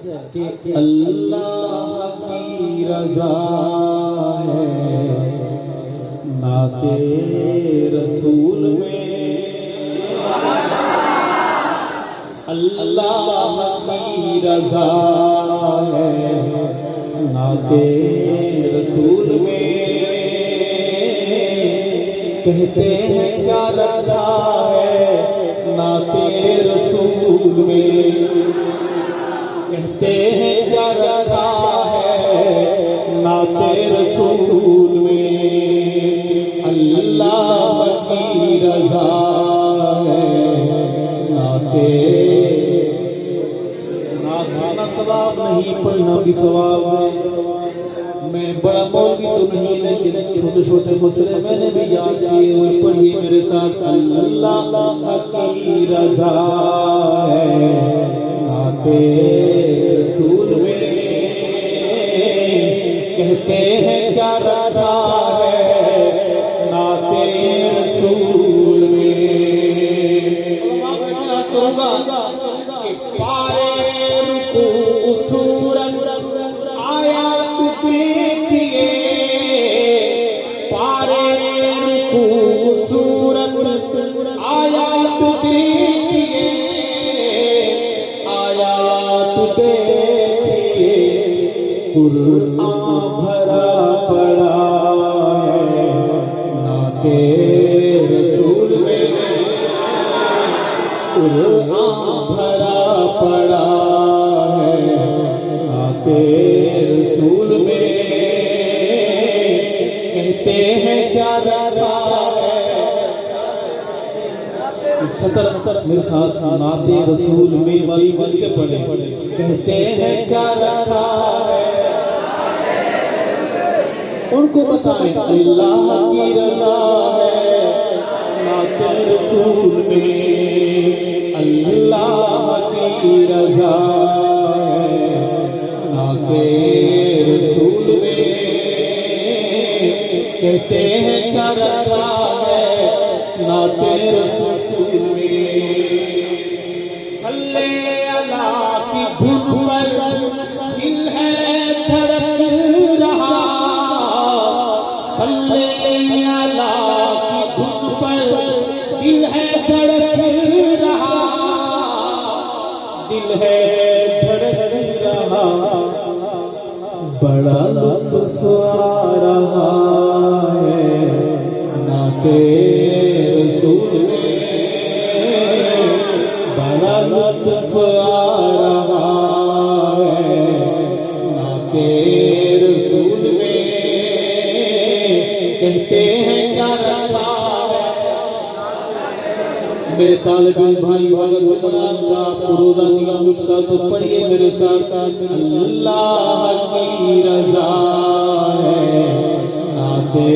कि अल्लाह की रज़ा है नाते रसूल में, अल्लाह की रज़ा है नाते रसूल में। कहते हैं क्या रखा है नाते रसूल में, कहते हैं क्या रखा है नाते रसूल में। अल्लाह की रज़ा है नाते, ना सवाब नहीं पढ़ना भी सवाब है। मैं बड़ा मौलवी तो नहीं, लेकिन छोटे छोटे मसले मैंने भी याद किए हुए। पढ़िए मेरे साथ, अल्लाह की रज़ा है नाते रसूल में। कहते हैं क्या रखा है नाते रसूल में। कि पारे रुकू सूरत आयात देखिए, पारे रुकू सूरत आयात देखिए, आयात देखिए। कुरान भरा पड़ा है नाते रसूल में, कुरान भरा पड़ा है नाते रसूल में। कहते हैं क्या रखा है सतर मेरे साथ नाते रसूल में वाली बन के पढ़े। कहते हैं क्या रखा है, उनको बताएं अल्लाह की रज़ा है नाते रसूल में। अल्लाह की रज़ा है नाते रसूल में। कहते हैं क्या रखा है नाते रसूल में। सल्ले अला की धुन पर दिल है धड़क रहा, सल्ले अला की धुन पर दिल है धड़क रहा, दिल है धड़क रहा। बड़ा लुत्फ़ आ रहा है नाते रसूल में, बड़ा लुत्फ़ आ रहा है नाते रसूल में। कहते हैं क्या रखा है मेरे तालिब भाई, अगर रमज़ान का रोज़ा निकल चुका तो पढ़िए मेरे साथ, अल्लाह की रज़ा है नाते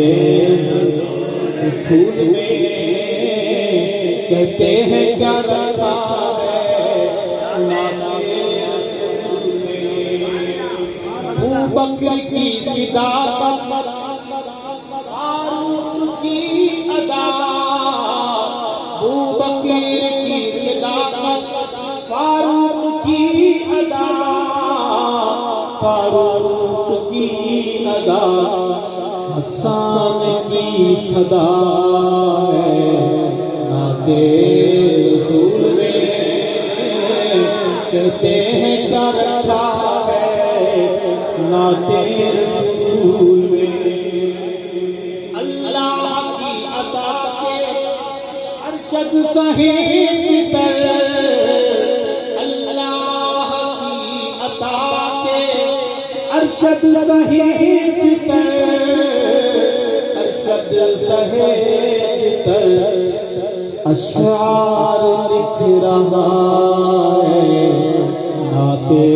रसूल में। कहते हैं क्या रखा है नाते रसूल में। अबू बकर की सिदाकत, फारूक की अदा, अबू बकर की सिदाकत, फारूक की अदा, फारूक की अदा। हसन की सदा है नाते रसूल में। कहते हैं क्या रखा है नाते रसूल में। अल्लाह की अता के अरशद सहीद तर, अल्लाह की अता के अरशद सहीद तर, अरशद सहीद तर। अशआर लिख रहा है नाते